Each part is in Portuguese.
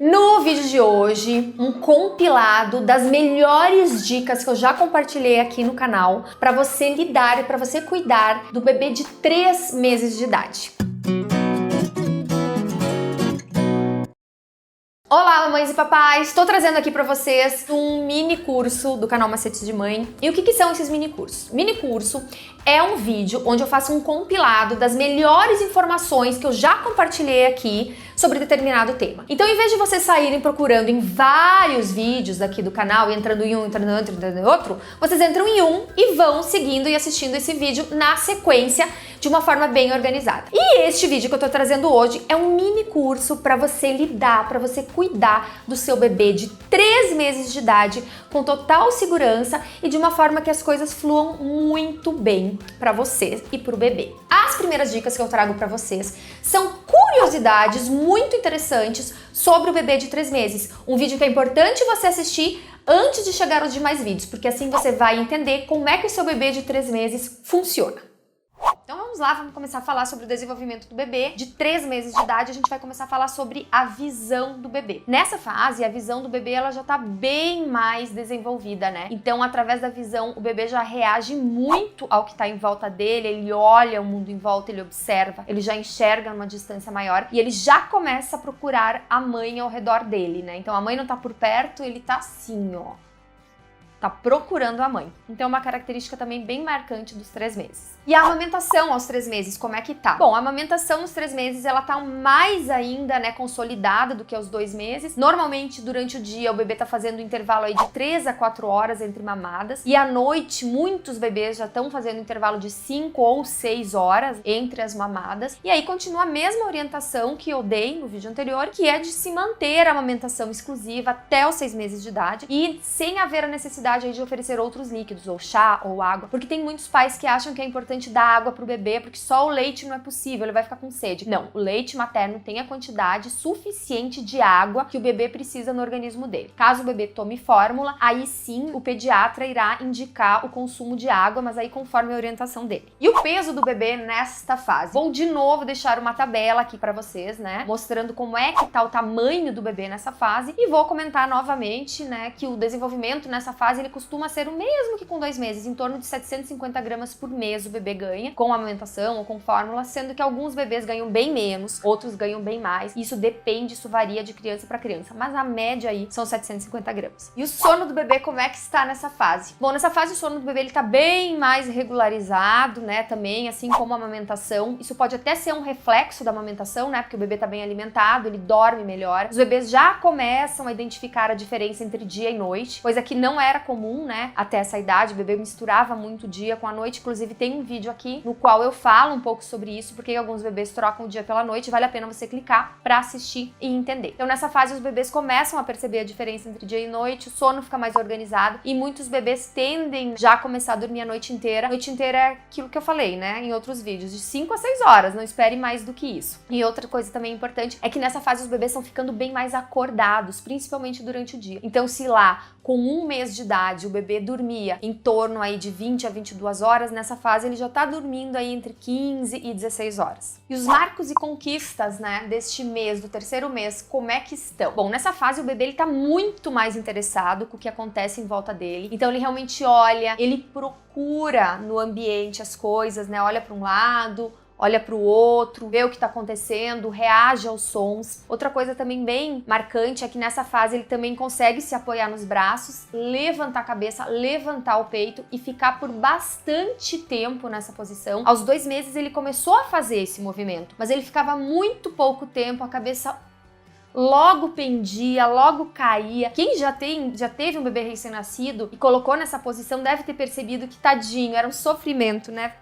No vídeo de hoje, um compilado das melhores dicas que eu já compartilhei aqui no canal para você lidar e para você cuidar do bebê de 3 meses de idade. Olá, mamães e papais! Estou trazendo aqui para vocês um mini curso do canal Macetes de Mãe. E o que são esses mini cursos? Mini curso é um vídeo onde eu faço um compilado das melhores informações que eu já compartilhei aqui sobre determinado tema. Então, em vez de vocês saírem procurando em vários vídeos aqui do canal, e entrando em um, entrando em outro, entrando em outro, vocês entram em um e vão seguindo e assistindo esse vídeo na sequência de uma forma bem organizada. E este vídeo que eu tô trazendo hoje é um mini curso para você lidar, para você cuidar do seu bebê de 3 meses de idade com total segurança e de uma forma que as coisas fluam muito bem para você e para o bebê. As primeiras dicas que eu trago para vocês são curiosidades muito interessantes sobre o bebê de 3 meses. Um vídeo que é importante você assistir antes de chegar aos demais vídeos, porque assim você vai entender como é que o seu bebê de 3 meses funciona. Então vamos lá, vamos começar a falar sobre o desenvolvimento do bebê. De 3 meses de idade, a gente vai começar a falar sobre a visão do bebê. Nessa fase, a visão do bebê ela já tá bem mais desenvolvida, né? Então, através da visão, o bebê já reage muito ao que tá em volta dele, ele olha o mundo em volta, ele observa, ele já enxerga numa distância maior e ele já começa a procurar a mãe ao redor dele, né? Então, a mãe não tá por perto, ele tá assim, ó. Tá procurando a mãe. Então é uma característica também bem marcante dos 3 meses. E a amamentação aos 3 meses, como é que tá? Bom, a amamentação nos 3 meses, ela tá mais ainda, né, consolidada do que aos 2 meses. Normalmente, durante o dia, o bebê tá fazendo um intervalo aí de 3 a 4 horas entre mamadas. E à noite, muitos bebês já estão fazendo um intervalo de 5 ou 6 horas entre as mamadas. E aí continua a mesma orientação que eu dei no vídeo anterior, que é de se manter a amamentação exclusiva até os 6 meses de idade e sem haver a necessidade aí de oferecer outros líquidos, ou chá, ou água, porque tem muitos pais que acham que é importante dar água pro bebê, porque só o leite não é possível, ele vai ficar com sede. Não, o leite materno tem a quantidade suficiente de água que o bebê precisa no organismo dele. Caso o bebê tome fórmula, aí sim o pediatra irá indicar o consumo de água, mas aí conforme a orientação dele. E o peso do bebê nesta fase? Vou de novo deixar uma tabela aqui pra vocês, né, mostrando como é que tá o tamanho do bebê nessa fase, e vou comentar novamente, né, que o desenvolvimento nessa fase ele costuma ser o mesmo que com 2 meses, em torno de 750 gramas por mês o bebê ganha, com amamentação ou com fórmula, sendo que alguns bebês ganham bem menos, outros ganham bem mais, isso depende, isso varia de criança para criança, mas a média aí são 750 gramas. E o sono do bebê, como é que está nessa fase? Bom, nessa fase o sono do bebê ele tá bem mais regularizado, né, também, assim como a amamentação. Isso pode até ser um reflexo da amamentação, né, porque o bebê tá bem alimentado, ele dorme melhor. Os bebês já começam a identificar a diferença entre dia e noite, coisa que não era comum, né, até essa idade. O bebê misturava muito o dia com a noite. Inclusive tem um vídeo aqui no qual eu falo um pouco sobre isso, porque alguns bebês trocam o dia pela noite. Vale a pena você clicar pra assistir e entender. Então nessa fase os bebês começam a perceber a diferença entre dia e noite, o sono fica mais organizado e muitos bebês tendem já a começar a dormir a noite inteira. A noite inteira é aquilo que eu falei, né, em outros vídeos, de 5 a 6 horas, não espere mais do que isso. E outra coisa também importante é que nessa fase os bebês estão ficando bem mais acordados, principalmente durante o dia. Então se lá com 1 mês de idade o bebê dormia em torno aí de 20 a 22 horas, nessa fase ele já tá dormindo aí entre 15 e 16 horas. E os marcos e conquistas, né, deste mês, do 3º mês, como é que estão? Bom, nessa fase o bebê ele tá muito mais interessado com o que acontece em volta dele, então ele realmente olha, ele procura no ambiente as coisas, né, olha para um lado, olha para o outro, vê o que está acontecendo, reage aos sons. Outra coisa também bem marcante é que nessa fase ele também consegue se apoiar nos braços, levantar a cabeça, levantar o peito e ficar por bastante tempo nessa posição. Aos 2 meses ele começou a fazer esse movimento, mas ele ficava muito pouco tempo, a cabeça logo pendia, logo caía. Quem já teve um bebê recém-nascido e colocou nessa posição deve ter percebido que tadinho, era um sofrimento, né?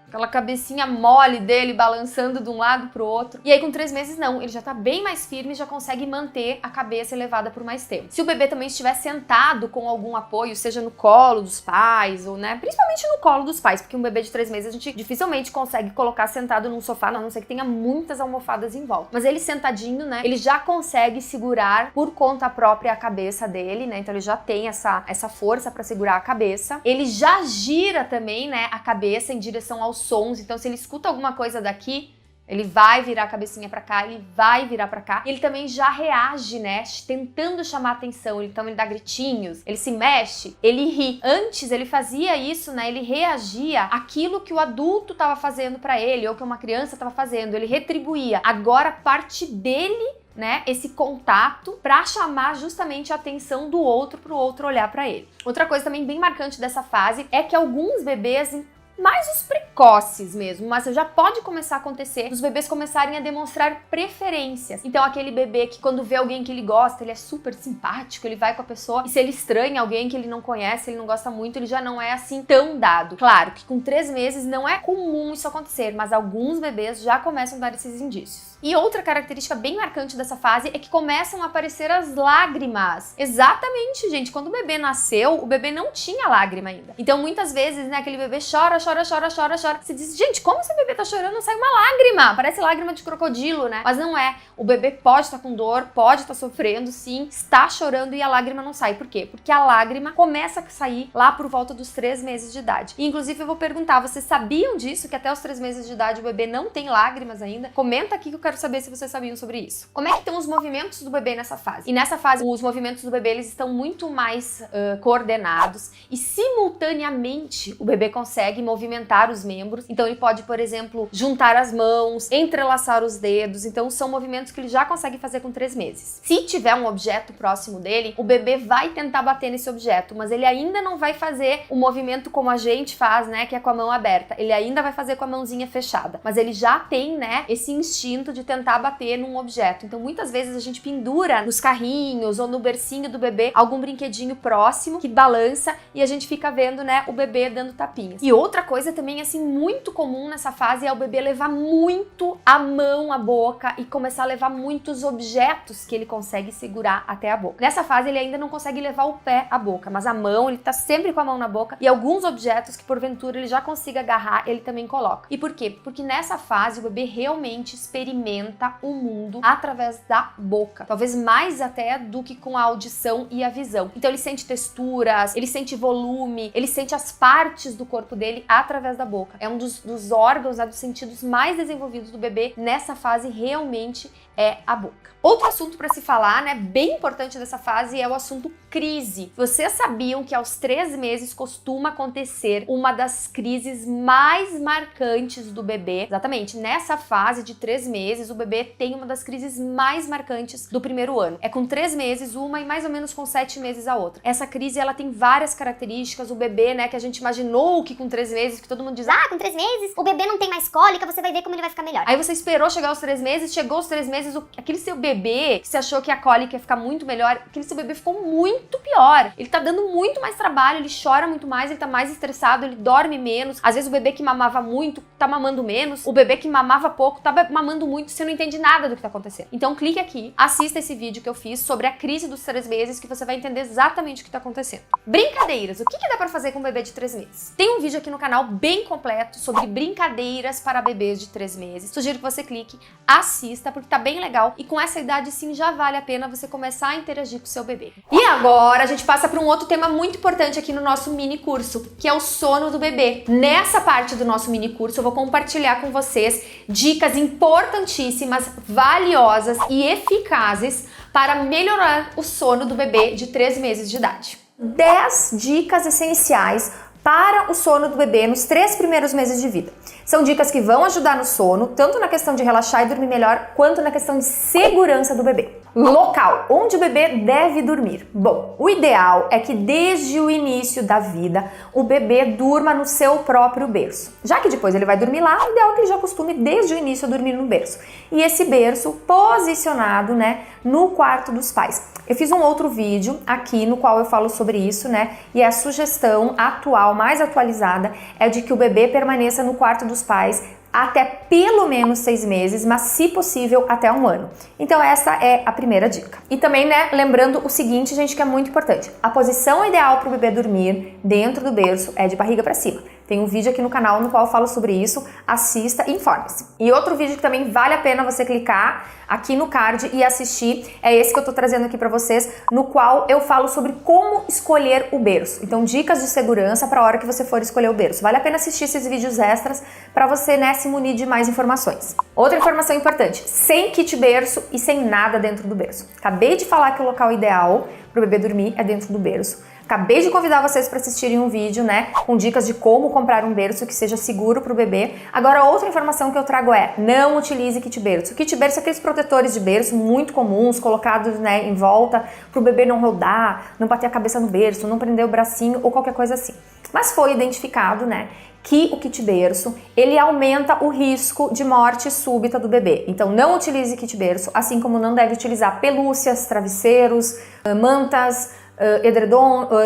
Aquela cabecinha mole dele balançando de um lado pro outro. E aí com 3 meses não, ele já tá bem mais firme e já consegue manter a cabeça elevada por mais tempo. Se o bebê também estiver sentado com algum apoio, seja no colo dos pais ou, né, principalmente no colo dos pais, porque um bebê de 3 meses a gente dificilmente consegue colocar sentado num sofá, a não ser que tenha muitas almofadas em volta. Mas ele sentadinho, né, ele já consegue segurar por conta própria a cabeça dele, né, então ele já tem essa força pra segurar a cabeça. Ele já gira também, né, a cabeça em direção aos sons, então se ele escuta alguma coisa daqui, Ele vai virar a cabecinha pra cá, ele vai virar pra cá. E ele também já reage, né? Tentando chamar atenção. Então ele dá gritinhos, ele se mexe, ele ri. Antes ele fazia isso, né? Ele reagia àquilo que o adulto tava fazendo pra ele ou que uma criança tava fazendo. Ele retribuía. Agora parte dele, né, esse contato para chamar justamente a atenção do outro para o outro olhar para ele. Outra coisa também bem marcante dessa fase é que alguns bebês, mais os precoces mesmo, mas já pode começar a acontecer os bebês começarem a demonstrar preferências. Então aquele bebê que quando vê alguém que ele gosta, ele é super simpático, ele vai com a pessoa, e se ele estranha alguém que ele não conhece, ele não gosta muito, ele já não é assim tão dado. Claro que com 3 meses não é comum isso acontecer, mas alguns bebês já começam a dar esses indícios. E outra característica bem marcante dessa fase é que começam a aparecer as lágrimas. Exatamente, gente, quando o bebê nasceu, o bebê não tinha lágrima ainda. Então muitas vezes, né, aquele bebê chora. Você diz, gente, como esse bebê tá chorando? Não sai uma lágrima. Parece lágrima de crocodilo, né? Mas não é. O bebê pode estar com dor, pode estar sofrendo, sim, está chorando e a lágrima não sai. Por quê? Porque a lágrima começa a sair lá por volta dos 3 meses de idade. E, inclusive, eu vou perguntar, vocês sabiam disso? Que até os 3 meses de idade o bebê não tem lágrimas ainda? Comenta aqui que eu quero saber se vocês sabiam sobre isso. Como é que estão os movimentos do bebê nessa fase? E nessa fase, os movimentos do bebê, eles estão muito mais coordenados e, simultaneamente, o bebê consegue movimentar os membros. Então ele pode, por exemplo, juntar as mãos, entrelaçar os dedos. Então são movimentos que ele já consegue fazer com 3 meses. Se tiver um objeto próximo dele, o bebê vai tentar bater nesse objeto, mas ele ainda não vai fazer o movimento como a gente faz, né, que é com a mão aberta. Ele ainda vai fazer com a mãozinha fechada, mas ele já tem, né, esse instinto de tentar bater num objeto. Então muitas vezes a gente pendura nos carrinhos ou no bercinho do bebê algum brinquedinho próximo que balança e a gente fica vendo, né, o bebê dando tapinhas. E outra coisa também, assim, muito comum nessa fase é o bebê levar muito a mão à boca e começar a levar muitos objetos que ele consegue segurar até a boca. Nessa fase ele ainda não consegue levar o pé à boca, mas a mão, ele tá sempre com a mão na boca e alguns objetos que porventura ele já consiga agarrar, ele também coloca. E por quê? Porque nessa fase o bebê realmente experimenta o mundo através da boca, talvez mais até do que com a audição e a visão. Então ele sente texturas, ele sente volume, ele sente as partes do corpo dele através da boca. É um dos órgãos, né, dos sentidos mais desenvolvidos do bebê nessa fase, realmente é a boca. Outro assunto para se falar, né, bem importante dessa fase é o assunto crise. Vocês sabiam que aos 3 meses costuma acontecer uma das crises mais marcantes do bebê? Exatamente, nessa fase de 3 meses, o bebê tem uma das crises mais marcantes do primeiro ano. É com 3 meses uma e mais ou menos com 7 meses a outra. Essa crise, ela tem várias características. O bebê, né, que a gente imaginou que com 3 meses, que todo mundo diz, com 3 meses, o bebê não tem mais cólica, você vai ver como ele vai ficar melhor. Aí você esperou chegar aos 3 meses, chegou aos 3 meses, aquele seu bebê que você achou que a cólica ia ficar muito melhor, aquele seu bebê ficou muito pior. Ele tá dando muito mais trabalho, ele chora muito mais, ele tá mais estressado, ele dorme menos. Às vezes o bebê que mamava muito tá mamando menos, o bebê que mamava pouco tá mamando muito, você não entende nada do que tá acontecendo. Então clique aqui, assista esse vídeo que eu fiz sobre a crise dos 3 meses, que você vai entender exatamente o que tá acontecendo. Brincadeiras, o que dá pra fazer com um bebê de 3 meses? Tem um vídeo aqui no canal bem completo sobre brincadeiras para bebês de 3 meses. Sugiro que você clique, assista, porque tá bem legal e com essa idade sim já vale a pena você começar a interagir com o seu bebê. E agora a gente passa para um outro tema muito importante aqui no nosso mini curso, que é o sono do bebê. Nessa parte do nosso mini curso eu vou compartilhar com vocês dicas importantíssimas, valiosas e eficazes para melhorar o sono do bebê de 3 meses de idade. 10 dicas essenciais para o sono do bebê nos 3 primeiros meses de vida. São dicas que vão ajudar no sono, tanto na questão de relaxar e dormir melhor, quanto na questão de segurança do bebê. Local, onde o bebê deve dormir. Bom, o ideal é que desde o início da vida, o bebê durma no seu próprio berço. Já que depois ele vai dormir lá, o ideal é que ele já costume desde o início a dormir no berço. E esse berço posicionado, né, no quarto dos pais. Eu fiz um outro vídeo aqui no qual eu falo sobre isso, né, e a sugestão atual, mais atualizada, é de que o bebê permaneça no quarto dos pais até pelo menos 6 meses, mas se possível até 1 ano. Então essa é a primeira dica. E também, né, lembrando o seguinte, gente, que é muito importante. A posição ideal para o bebê dormir dentro do berço é de barriga para cima. Tem um vídeo aqui no canal no qual eu falo sobre isso, assista e informe-se. E outro vídeo que também vale a pena você clicar aqui no card e assistir é esse que eu tô trazendo aqui pra vocês, no qual eu falo sobre como escolher o berço. Então, dicas de segurança para a hora que você for escolher o berço. Vale a pena assistir esses vídeos extras para você, né, se munir de mais informações. Outra informação importante, sem kit berço e sem nada dentro do berço. Acabei de falar que o local ideal para o bebê dormir é dentro do berço. Acabei de convidar vocês para assistirem um vídeo, né, com dicas de como comprar um berço que seja seguro para o bebê. Agora, outra informação que eu trago é, não utilize kit berço. Kit berço é aqueles protetores de berço muito comuns, colocados, né, em volta, para o bebê não rodar, não bater a cabeça no berço, não prender o bracinho ou qualquer coisa assim. Mas foi identificado, né, que o kit berço, ele aumenta o risco de morte súbita do bebê. Então, não utilize kit berço, assim como não deve utilizar pelúcias, travesseiros, mantas,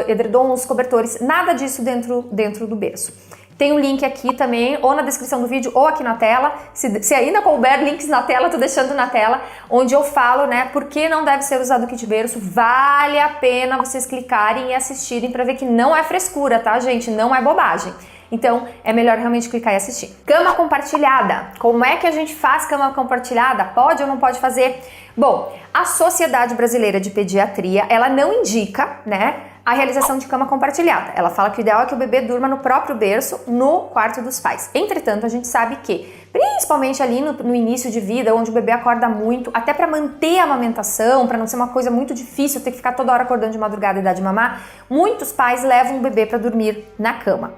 edredons, cobertores, nada disso dentro do berço. Tem um link aqui também, ou na descrição do vídeo, ou aqui na tela. Se ainda couber links na tela, tô deixando na tela, onde eu falo, né, por que não deve ser usado o kit berço. Vale a pena vocês clicarem e assistirem para ver que não é frescura, tá, gente? Não é bobagem. Então, é melhor realmente clicar e assistir. Cama compartilhada. Como é que a gente faz cama compartilhada? Pode ou não pode fazer? Bom, a Sociedade Brasileira de Pediatria, ela não indica, né, a realização de cama compartilhada. Ela fala que o ideal é que o bebê durma no próprio berço, no quarto dos pais. Entretanto, a gente sabe que, principalmente ali no início de vida, onde o bebê acorda muito, até para manter a amamentação, para não ser uma coisa muito difícil, ter que ficar toda hora acordando de madrugada e dar de mamar, muitos pais levam o bebê para dormir na cama.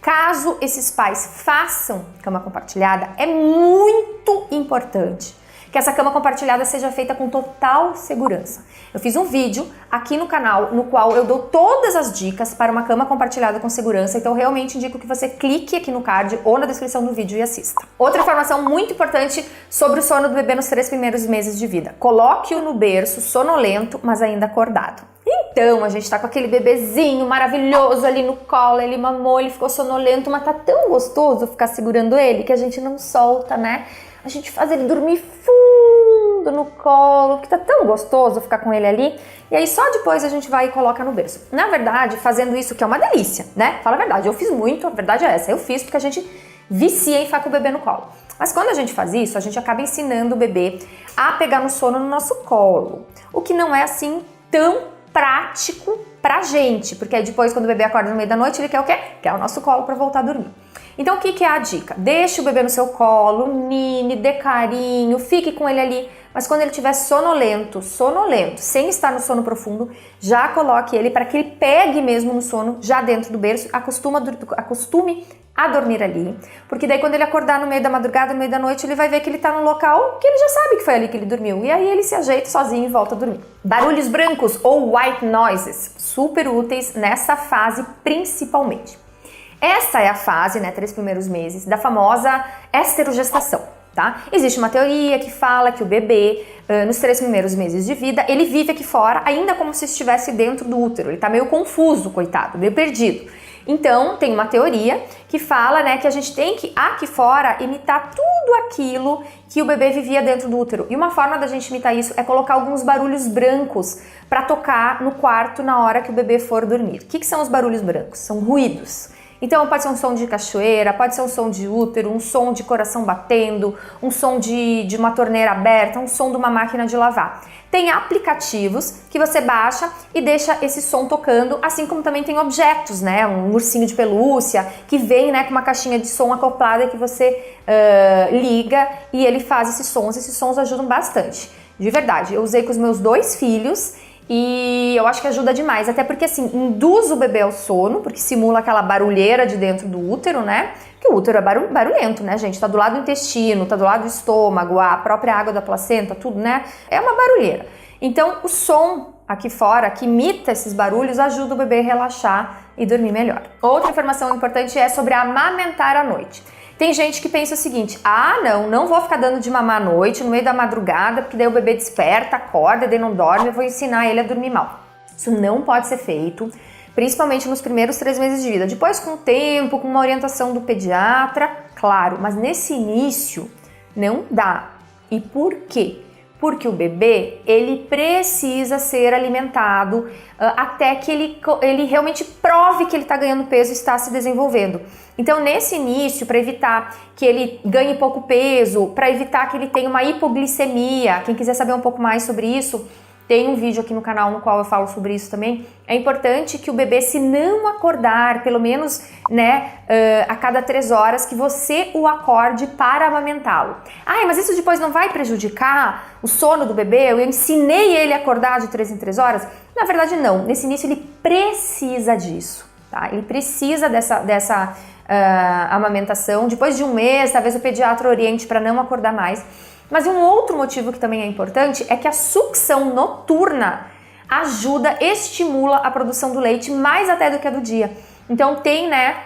Caso esses pais façam cama compartilhada, é muito importante que essa cama compartilhada seja feita com total segurança. Eu fiz um vídeo aqui no canal no qual eu dou todas as dicas para uma cama compartilhada com segurança, então eu realmente indico que você clique aqui no card ou na descrição do vídeo e assista. Outra informação muito importante sobre o sono do bebê nos 3 primeiros meses de vida. Coloque-o no berço sonolento, mas ainda acordado. Então, a gente tá com aquele bebezinho maravilhoso ali no colo, ele mamou, ele ficou sonolento, mas tá tão gostoso ficar segurando ele que a gente não solta, né? A gente faz ele dormir fundo no colo, que tá tão gostoso ficar com ele ali. E aí só depois a gente vai e coloca no berço. Na verdade, fazendo isso que é uma delícia, né? Fala a verdade, eu fiz muito, a verdade é essa. Eu fiz porque a gente vicia em ficar com o bebê no colo. Mas quando a gente faz isso, a gente acaba ensinando o bebê a pegar no sono no nosso colo. O que não é assim tão prático pra gente, porque depois quando o bebê acorda no meio da noite, ele quer o quê? Quer o nosso colo pra voltar a dormir. Então o que é a dica? Deixe o bebê no seu colo, nine, dê carinho, fique com ele ali, mas quando ele estiver sonolento, sem estar no sono profundo, já coloque ele para que ele pegue mesmo no sono, já dentro do berço, acostume a dormir ali, porque daí quando ele acordar no meio da madrugada, no meio da noite, ele vai ver que ele tá num local que ele já sabe que foi ali que ele dormiu, e aí ele se ajeita sozinho e volta a dormir. Barulhos brancos ou white noises, super úteis nessa fase principalmente. Essa é a fase, né, 3 primeiros meses, da famosa esterogestação, tá? Existe uma teoria que fala que o bebê, nos 3 primeiros meses de vida, ele vive aqui fora ainda como se estivesse dentro do útero. Ele tá meio confuso, coitado, meio perdido. Então, tem uma teoria que fala, né, que a gente tem que, aqui fora, imitar tudo aquilo que o bebê vivia dentro do útero. E uma forma da gente imitar isso é colocar alguns barulhos brancos para tocar no quarto na hora que o bebê for dormir. O que são os barulhos brancos? São ruídos. Então pode ser um som de cachoeira, pode ser um som de útero, um som de coração batendo, um som de uma torneira aberta, um som de uma máquina de lavar. Tem aplicativos que você baixa e deixa esse som tocando, assim como também tem objetos, né? Um ursinho de pelúcia que vem, né, com uma caixinha de som acoplada que você liga e ele faz esses sons ajudam bastante. De verdade, eu usei com os meus 2 filhos e eu acho que ajuda demais, até porque assim, induz o bebê ao sono, porque simula aquela barulheira de dentro do útero, né? Que o útero é barulhento, né, gente? Tá do lado do intestino, tá do lado do estômago, a própria água da placenta, tudo, né? É uma barulheira. Então, o som aqui fora, que imita esses barulhos, ajuda o bebê a relaxar e dormir melhor. Outra informação importante é sobre amamentar à noite. Tem gente que pensa o seguinte, não vou ficar dando de mamar à noite, no meio da madrugada, porque daí o bebê desperta, acorda, daí não dorme, eu vou ensinar ele a dormir mal. Isso não pode ser feito, principalmente nos primeiros 3 meses de vida. Depois, com o tempo, com uma orientação do pediatra, claro, mas nesse início não dá. E por quê? Porque o bebê, ele precisa ser alimentado até que ele realmente prove que ele está ganhando peso e está se desenvolvendo. Então, nesse início, para evitar que ele ganhe pouco peso, para evitar que ele tenha uma hipoglicemia, quem quiser saber um pouco mais sobre isso, tem um vídeo aqui no canal no qual eu falo sobre isso também. É importante que o bebê, se não acordar, pelo menos, né, a cada 3 horas, que você o acorde para amamentá-lo. Ai, mas isso depois não vai prejudicar o sono do bebê? Eu ensinei ele a acordar de 3 em 3 horas? Na verdade, não. Nesse início, ele precisa disso, tá? Ele precisa dessa amamentação. Depois de 1 mês, talvez o pediatra oriente para não acordar mais. Mas um outro motivo que também é importante é que a sucção noturna ajuda, estimula a produção do leite mais até do que a do dia. Então tem, né,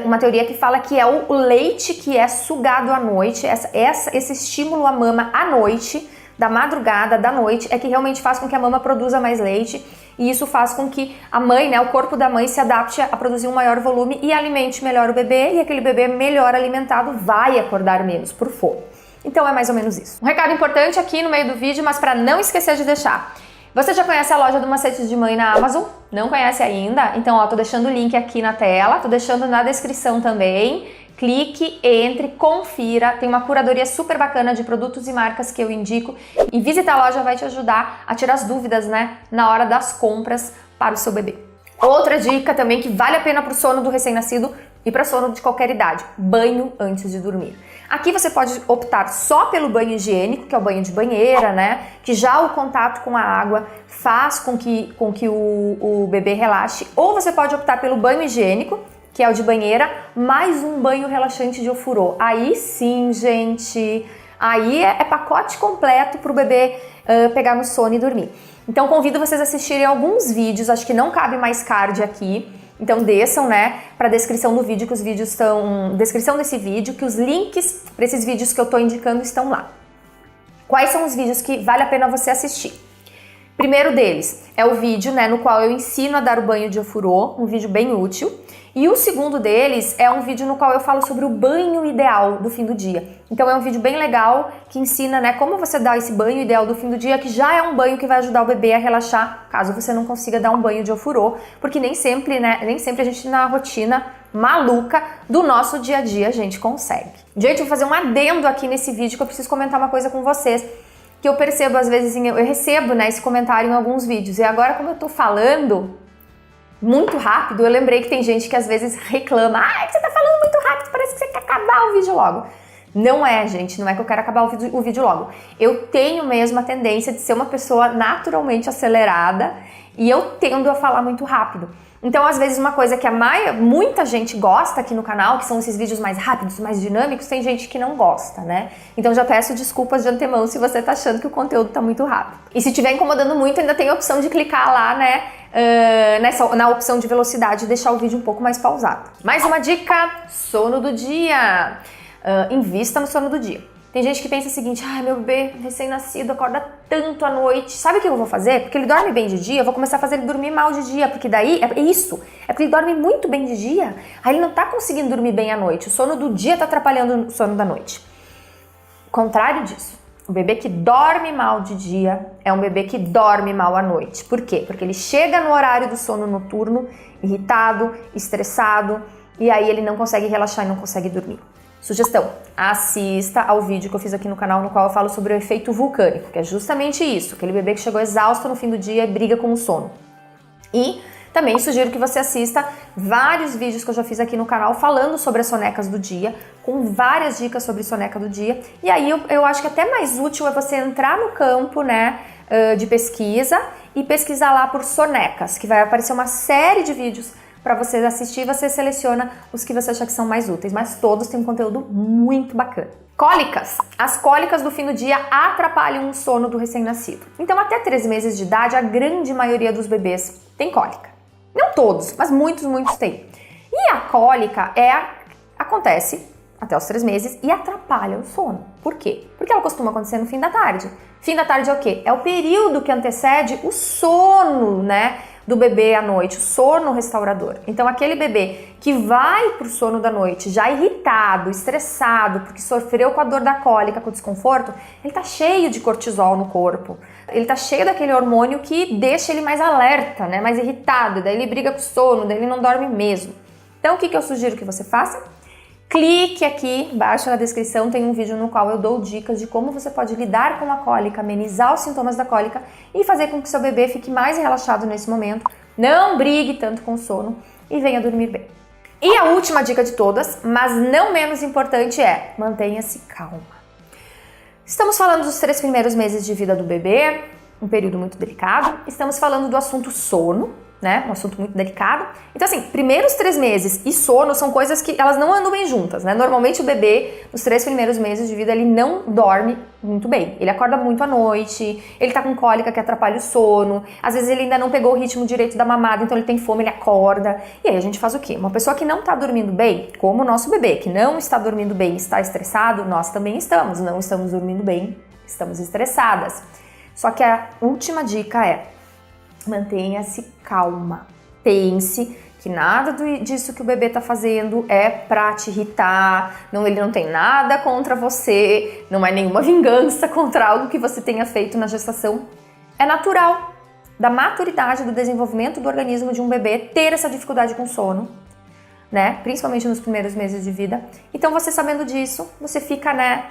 uma teoria que fala que é o leite que é sugado à noite, esse estímulo à mama à noite, da madrugada, da noite, é que realmente faz com que a mama produza mais leite, e isso faz com que a mãe, né, o corpo da mãe se adapte a produzir um maior volume e alimente melhor o bebê, e aquele bebê melhor alimentado vai acordar menos por fome. Então é mais ou menos isso. Um recado importante aqui no meio do vídeo, mas para não esquecer de deixar. Você já conhece a loja do Macetes de Mãe na Amazon? Não conhece ainda? Então, ó, tô deixando o link aqui na tela, tô deixando na descrição também. Clique, entre, confira. Tem uma curadoria super bacana de produtos e marcas que eu indico. E visitar a loja vai te ajudar a tirar as dúvidas, né, na hora das compras para o seu bebê. Outra dica também que vale a pena para o sono do recém-nascido e para sono de qualquer idade: banho antes de dormir. Aqui você pode optar só pelo banho higiênico, que é o banho de banheira, né? Que já o contato com a água faz com que o bebê relaxe. Ou você pode optar pelo banho higiênico, que é o de banheira, mais um banho relaxante de ofurô. Aí sim, gente, aí é pacote completo para o bebê pegar no sono e dormir. Então convido vocês a assistirem alguns vídeos, acho que não cabe mais card aqui. Então desçam, né, para a descrição do vídeo, que os vídeos estão... Descrição desse vídeo, que os links para esses vídeos que eu estou indicando estão lá. Quais são os vídeos que vale a pena você assistir? Primeiro deles é o vídeo, né, no qual eu ensino a dar o banho de ofurô, um vídeo bem útil. E o segundo deles é um vídeo no qual eu falo sobre o banho ideal do fim do dia. Então é um vídeo bem legal que ensina, né, como você dá esse banho ideal do fim do dia, que já é um banho que vai ajudar o bebê a relaxar, caso você não consiga dar um banho de ofurô, porque nem sempre, né, nem sempre a gente na rotina maluca do nosso dia a dia a gente consegue. Gente, eu vou fazer um adendo aqui nesse vídeo que eu preciso comentar uma coisa com vocês, que eu percebo às vezes, eu recebo, né, esse comentário em alguns vídeos, e agora como eu tô falando muito rápido, eu lembrei que tem gente que às vezes reclama: ah, você tá falando muito rápido, parece que você quer acabar o vídeo logo. Não é, gente, não é que eu quero acabar o vídeo logo. Eu tenho mesmo a tendência de ser uma pessoa naturalmente acelerada e eu tendo a falar muito rápido. Então, às vezes, uma coisa que muita gente gosta aqui no canal, que são esses vídeos mais rápidos, mais dinâmicos, tem gente que não gosta, né? Então, já peço desculpas de antemão se você tá achando que o conteúdo tá muito rápido. E se estiver incomodando muito, ainda tem a opção de clicar lá, né, na opção de velocidade e deixar o vídeo um pouco mais pausado. Mais uma dica: sono do dia. Invista no sono do dia. Tem gente que pensa o seguinte: ai, meu bebê recém-nascido acorda tanto à noite. Sabe o que eu vou fazer? Porque ele dorme bem de dia, eu vou começar a fazer ele dormir mal de dia, porque daí é isso. É porque ele dorme muito bem de dia, aí ele não tá conseguindo dormir bem à noite. O sono do dia tá atrapalhando o sono da noite. Contrário disso. O bebê que dorme mal de dia é um bebê que dorme mal à noite. Por quê? Porque ele chega no horário do sono noturno irritado, estressado, e aí ele não consegue relaxar e não consegue dormir. Sugestão: assista ao vídeo que eu fiz aqui no canal, no qual eu falo sobre o efeito vulcânico, que é justamente isso, aquele bebê que chegou exausto no fim do dia e briga com o sono. E também sugiro que você assista vários vídeos que eu já fiz aqui no canal falando sobre as sonecas do dia, com várias dicas sobre soneca do dia. E aí eu acho que até mais útil é você entrar no campo, né, de pesquisa e pesquisar lá por sonecas, que vai aparecer uma série de vídeos para você assistir. Você seleciona os que você achar que são mais úteis, mas todos têm um conteúdo muito bacana. Cólicas. As cólicas do fim do dia atrapalham o sono do recém-nascido. Então, até 3 meses de idade, a grande maioria dos bebês tem cólica. Não todos, mas muitos têm. E a cólica acontece até os 3 meses e atrapalha o sono. Por quê? Porque ela costuma acontecer no fim da tarde. Fim da tarde é o quê? É o período que antecede o sono, né, do bebê à noite, o sono restaurador. Então aquele bebê que vai pro sono da noite já irritado, estressado, porque sofreu com a dor da cólica, com o desconforto, ele tá cheio de cortisol no corpo. Ele tá cheio daquele hormônio que deixa ele mais alerta, né? Mais irritado, daí ele briga com o sono, daí ele não dorme mesmo. Então o que eu sugiro que você faça? Clique aqui embaixo na descrição, tem um vídeo no qual eu dou dicas de como você pode lidar com a cólica, amenizar os sintomas da cólica e fazer com que seu bebê fique mais relaxado nesse momento, não brigue tanto com o sono e venha dormir bem. E a última dica de todas, mas não menos importante, é mantenha-se calma. Estamos falando dos 3 primeiros meses de vida do bebê, um período muito delicado. Estamos falando do assunto sono, né? Um assunto muito delicado. Então, assim, primeiros 3 meses e sono são coisas que elas não andam bem juntas, né? Normalmente o bebê, nos 3 primeiros meses de vida, ele não dorme muito bem. Ele acorda muito à noite, ele tá com cólica que atrapalha o sono, às vezes ele ainda não pegou o ritmo direito da mamada, então ele tem fome, ele acorda. E aí a gente faz o quê? Uma pessoa que não tá dormindo bem, como o nosso bebê, que não está dormindo bem, está estressado, nós também estamos. Não estamos dormindo bem, estamos estressadas. Só que a última dica é: mantenha-se calma. Pense que nada disso que o bebê tá fazendo é pra te irritar, não, ele não tem nada contra você, não é nenhuma vingança contra algo que você tenha feito na gestação. É natural da maturidade, do desenvolvimento do organismo de um bebê ter essa dificuldade com sono, né? Principalmente nos primeiros meses de vida. Então, você sabendo disso, você fica, né,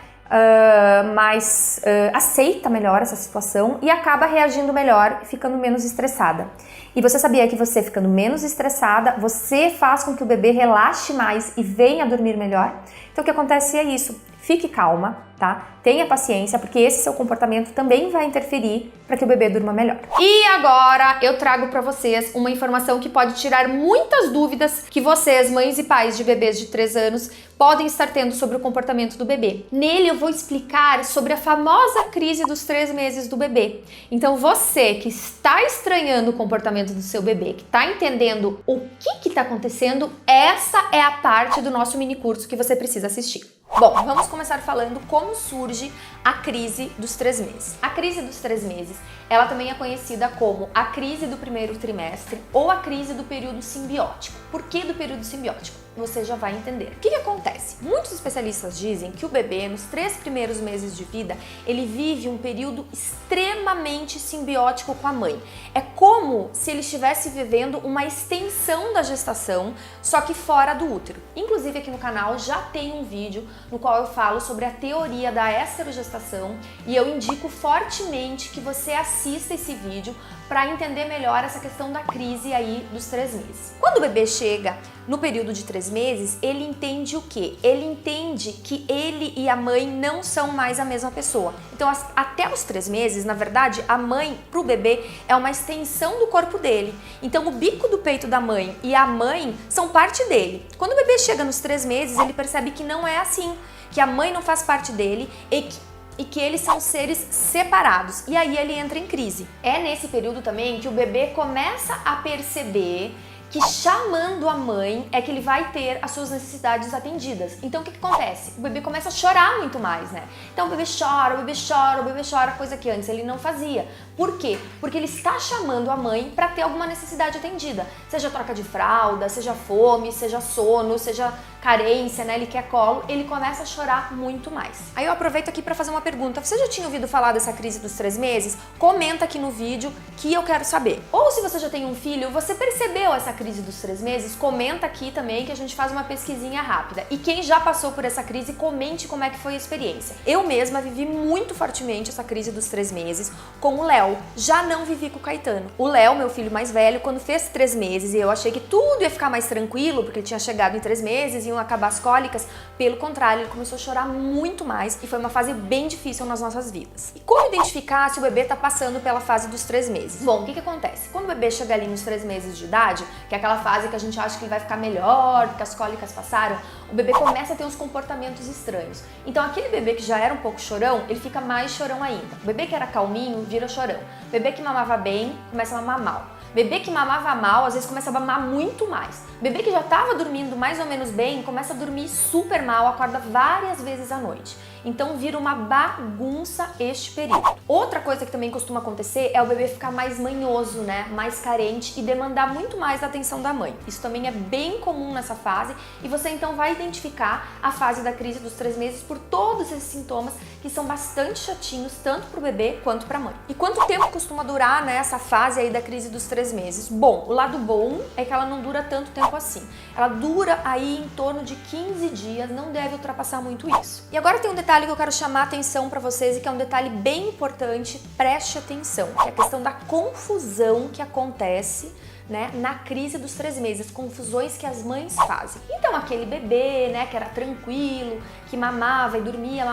aceita melhor essa situação e acaba reagindo melhor e ficando menos estressada. E você sabia que você ficando menos estressada, você faz com que o bebê relaxe mais e venha dormir melhor? Então o que acontece é isso, fique calma, tá? Tenha paciência, porque esse seu comportamento também vai interferir para que o bebê durma melhor. E agora eu trago para vocês uma informação que pode tirar muitas dúvidas que vocês, mães e pais de bebês de 3 anos, podem estar tendo sobre o comportamento do bebê. Nele eu vou explicar sobre a famosa crise dos 3 meses do bebê. Então você que está estranhando o comportamento do seu bebê, que está entendendo o que está acontecendo, essa é a parte do nosso mini curso que você precisa assistir. Bom, vamos começar falando como surge a crise dos 3 meses. A crise dos 3 meses, ela também é conhecida como a crise do primeiro trimestre ou a crise do período simbiótico. Por que do período simbiótico? Você já vai entender. O que acontece? Muitos especialistas dizem que o bebê, nos 3 primeiros meses de vida, ele vive um período extremamente simbiótico com a mãe. É como se ele estivesse vivendo uma extensão da gestação, só que fora do útero. Inclusive aqui no canal já tem um vídeo no qual eu falo sobre a teoria da esterogestação e eu indico fortemente que você assista esse vídeo para entender melhor essa questão da crise aí dos 3 meses. Quando o bebê chega no período de 3 meses, ele entende o quê? Ele entende que ele e a mãe não são mais a mesma pessoa. Então, até os 3 meses, na verdade, a mãe pro bebê é uma extensão do corpo dele. Então, o bico do peito da mãe e a mãe são parte dele. Quando o bebê chega nos 3 meses, ele percebe que não é assim, que a mãe não faz parte dele e que eles são seres separados. E aí ele entra em crise. É nesse período também que o bebê começa a perceber que chamando a mãe é que ele vai ter as suas necessidades atendidas. Então o que acontece? O bebê começa a chorar muito mais, né? Então o bebê chora, o bebê chora, o bebê chora, coisa que antes ele não fazia. Por quê? Porque ele está chamando a mãe para ter alguma necessidade atendida. Seja troca de fralda, seja fome, seja sono, seja carência, né? Ele quer colo, ele começa a chorar muito mais. Aí eu aproveito aqui para fazer uma pergunta. Você já tinha ouvido falar dessa crise dos 3 meses? Comenta aqui no vídeo que eu quero saber. Ou se você já tem um filho, você percebeu essa crise dos 3 meses? Comenta aqui também que a gente faz uma pesquisinha rápida. E quem já passou por essa crise, comente como é que foi a experiência. Eu mesma vivi muito fortemente essa crise dos 3 meses com o Léo. Já não vivi com o Caetano. O Léo, meu filho mais velho, quando fez 3 meses e eu achei que tudo ia ficar mais tranquilo, porque ele tinha chegado em 3 meses, iam acabar as cólicas, pelo contrário, ele começou a chorar muito mais e foi uma fase bem difícil nas nossas vidas. E como identificar se o bebê tá passando pela fase dos 3 meses? Bom, o que acontece? Quando o bebê chega ali nos 3 meses de idade, que é aquela fase que a gente acha que ele vai ficar melhor, porque as cólicas passaram, o bebê começa a ter uns comportamentos estranhos. Então aquele bebê que já era um pouco chorão, ele fica mais chorão ainda. O bebê que era calminho, vira chorão. O bebê que mamava bem, começa a mamar mal. Bebê que mamava mal, às vezes começa a mamar muito mais. Bebê que já estava dormindo mais ou menos bem, começa a dormir super mal, acorda várias vezes à noite. Então vira uma bagunça este período. Outra coisa que também costuma acontecer é o bebê ficar mais manhoso, né? Mais carente e demandar muito mais da atenção da mãe. Isso também é bem comum nessa fase e você então vai identificar a fase da crise dos 3 meses por todos esses sintomas que são bastante chatinhos, tanto para o bebê quanto para a mãe. E quanto tempo costuma durar, né, essa fase aí da crise dos 3 meses? Bom, o lado bom é que ela não dura tanto tempo assim. Ela dura aí em torno de 15 dias, não deve ultrapassar muito isso. E agora tem um detalhe que eu quero chamar a atenção para vocês e que é um detalhe bem importante, preste atenção, que é a questão da confusão que acontece, né, na crise dos 3 meses, confusões que as mães fazem. Então aquele bebê, né, que era tranquilo, que mamava e dormia,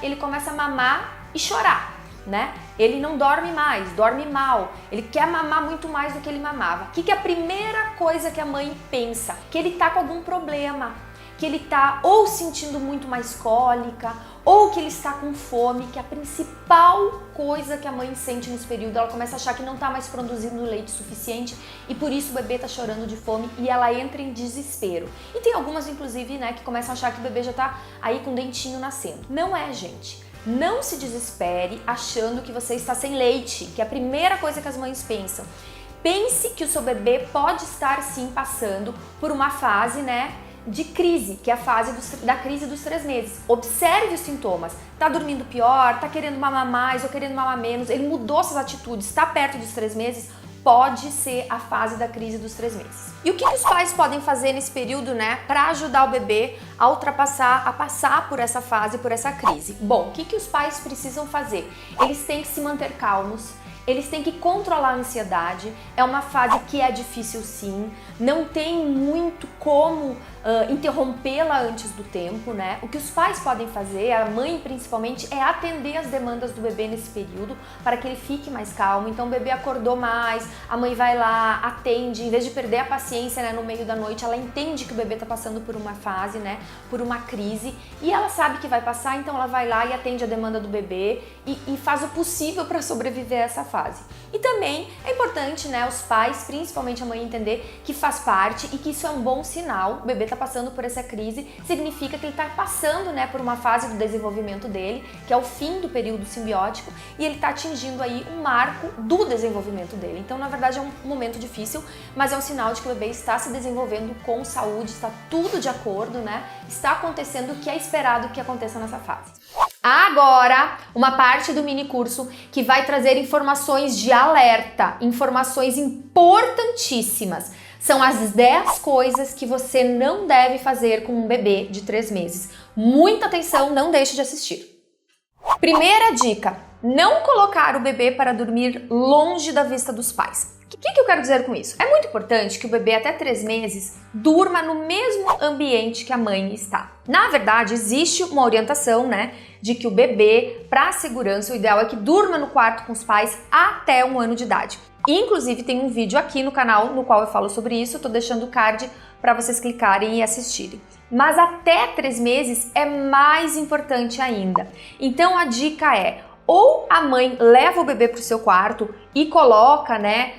ele começa a mamar e chorar, né? Ele não dorme mais, dorme mal, ele quer mamar muito mais do que ele mamava. O que é a primeira coisa que a mãe pensa? Que ele tá com algum problema, que ele tá ou sentindo muito mais cólica, ou que ele está com fome, que é a principal coisa que a mãe sente nesse período. Ela começa a achar que não está mais produzindo leite suficiente e por isso o bebê está chorando de fome e ela entra em desespero. E tem algumas, inclusive, né, que começam a achar que o bebê já está aí com o dentinho nascendo. Não é, gente. Não se desespere achando que você está sem leite, que é a primeira coisa que as mães pensam. Pense que o seu bebê pode estar, sim, passando por uma fase, né, de crise, que é a fase da crise dos 3 meses. Observe os sintomas. Tá dormindo pior, tá querendo mamar mais ou querendo mamar menos, ele mudou suas atitudes, tá perto dos 3 meses, pode ser a fase da crise dos 3 meses. E o que os pais podem fazer nesse período, né, para ajudar o bebê a ultrapassar, a passar por essa fase, por essa crise? Bom, o que os pais precisam fazer? Eles têm que se manter calmos, eles têm que controlar a ansiedade. É uma fase que é difícil, sim, não tem muito como interrompê-la antes do tempo, né? O que os pais podem fazer, a mãe principalmente, é atender as demandas do bebê nesse período para que ele fique mais calmo. Então o bebê acordou mais, a mãe vai lá, atende, em vez de perder a paciência, né, no meio da noite, ela entende que o bebê está passando por uma fase, né, por uma crise, e ela sabe que vai passar, então ela vai lá e atende a demanda do bebê e faz o possível para sobreviver a essa fase. E também é importante, né, os pais, principalmente a mãe, entender que faz parte e que isso é um bom sinal. O bebê está passando por essa crise, significa que ele está passando, né, por uma fase do desenvolvimento dele, que é o fim do período simbiótico, e ele está atingindo aí um marco do desenvolvimento dele. Então, na verdade, é um momento difícil, mas é um sinal de que o bebê está se desenvolvendo com saúde, está tudo de acordo, né? Está acontecendo o que é esperado que aconteça nessa fase. Agora, uma parte do mini curso que vai trazer informações de alerta, informações importantíssimas. São as 10 coisas que você não deve fazer com um bebê de 3 meses. Muita atenção, não deixe de assistir. Primeira dica: não colocar o bebê para dormir longe da vista dos pais. O que eu quero dizer com isso? É muito importante que o bebê até 3 meses durma no mesmo ambiente que a mãe está. Na verdade, existe uma orientação, né, de que o bebê, para segurança, o ideal é que durma no quarto com os pais até 1 ano de idade. Inclusive, tem um vídeo aqui no canal no qual eu falo sobre isso, eu tô deixando o card para vocês clicarem e assistirem. Mas até 3 meses é mais importante ainda. Então a dica é: ou a mãe leva o bebê para o seu quarto e coloca, né,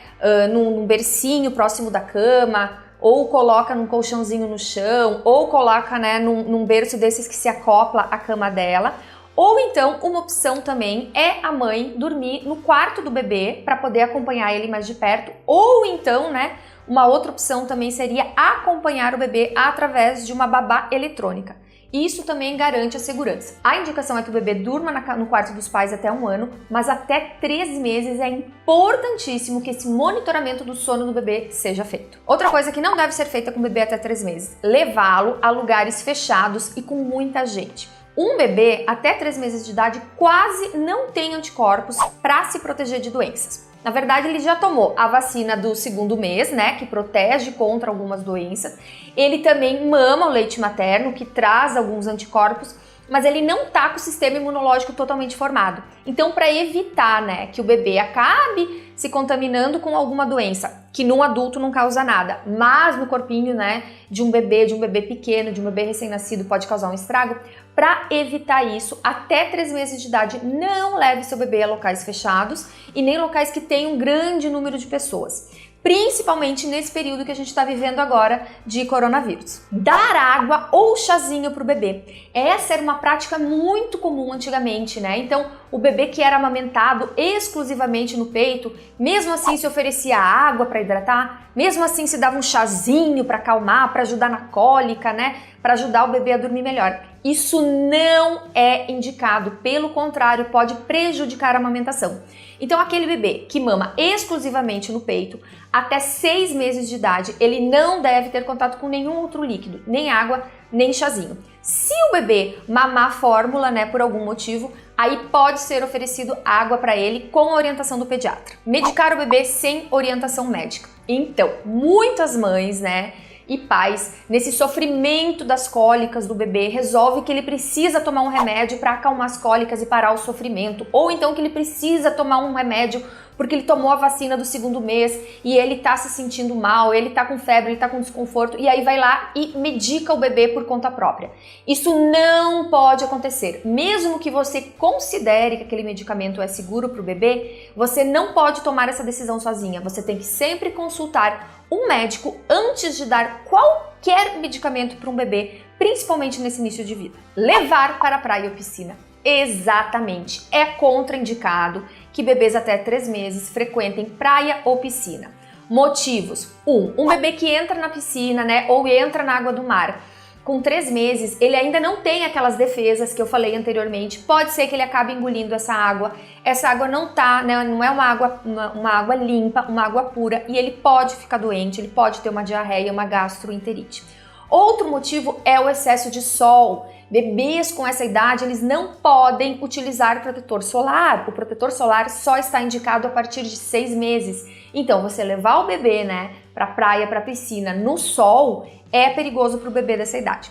num bercinho próximo da cama, ou coloca num colchãozinho no chão, ou coloca, né, num berço desses que se acopla à cama dela. Ou então, uma opção também é a mãe dormir no quarto do bebê para poder acompanhar ele mais de perto. Ou então, né, uma outra opção também seria acompanhar o bebê através de uma babá eletrônica. Isso também garante a segurança. A indicação é que o bebê durma no quarto dos pais até 1 ano, mas até 3 meses é importantíssimo que esse monitoramento do sono do bebê seja feito. Outra coisa que não deve ser feita com o bebê até 3 meses: levá-lo a lugares fechados e com muita gente. Um bebê até 3 meses de idade quase não tem anticorpos para se proteger de doenças. Na verdade, ele já tomou a vacina do 2º mês, né, que protege contra algumas doenças. Ele também mama o leite materno, que traz alguns anticorpos, mas ele não tá com o sistema imunológico totalmente formado. Então, para evitar, né, que o bebê acabe se contaminando com alguma doença, que num adulto não causa nada, mas no corpinho, né, de um bebê pequeno, de um bebê recém-nascido pode causar um estrago. Para evitar isso, até 3 meses de idade, não leve seu bebê a locais fechados e nem locais que tenham um grande número de pessoas. Principalmente nesse período que a gente está vivendo agora de coronavírus. Dar água ou chazinho para o bebê. Essa era uma prática muito comum antigamente, né? Então, o bebê que era amamentado exclusivamente no peito, mesmo assim se oferecia água para hidratar, mesmo assim se dava um chazinho para acalmar, para ajudar na cólica, né? Para ajudar o bebê a dormir melhor. Isso não é indicado, pelo contrário, pode prejudicar a amamentação. Então, aquele bebê que mama exclusivamente no peito, até 6 meses de idade, ele não deve ter contato com nenhum outro líquido, nem água, nem chazinho. Se o bebê mamar fórmula, né, por algum motivo, aí pode ser oferecido água para ele com a orientação do pediatra. Medicar o bebê sem orientação médica. Então, muitas mães, né, e pais, nesse sofrimento das cólicas do bebê, resolve que ele precisa tomar um remédio para acalmar as cólicas e parar o sofrimento, ou então que ele precisa tomar um remédio porque ele tomou a vacina do 2º mês e ele tá se sentindo mal, ele tá com febre, ele tá com desconforto, e aí vai lá e medica o bebê por conta própria. Isso não pode acontecer. Mesmo que você considere que aquele medicamento é seguro para o bebê, você não pode tomar essa decisão sozinha. Você tem que sempre consultar um médico antes de dar qualquer medicamento para um bebê, principalmente nesse início de vida. Levar para a praia ou piscina. Exatamente, é contraindicado que bebês até 3 meses frequentem praia ou piscina. Motivos: um bebê que entra na piscina, né, ou entra na água do mar, com 3 meses, ele ainda não tem aquelas defesas que eu falei anteriormente, pode ser que ele acabe engolindo essa água não tá, né, não é uma água limpa, uma água pura, e ele pode ficar doente, ele pode ter uma diarreia, uma gastroenterite. Outro motivo é o excesso de sol. Bebês com essa idade, eles não podem utilizar protetor solar. O protetor solar só está indicado a partir de 6 meses. Então, você levar o bebê, né, para praia, para piscina, no sol, é perigoso para o bebê dessa idade.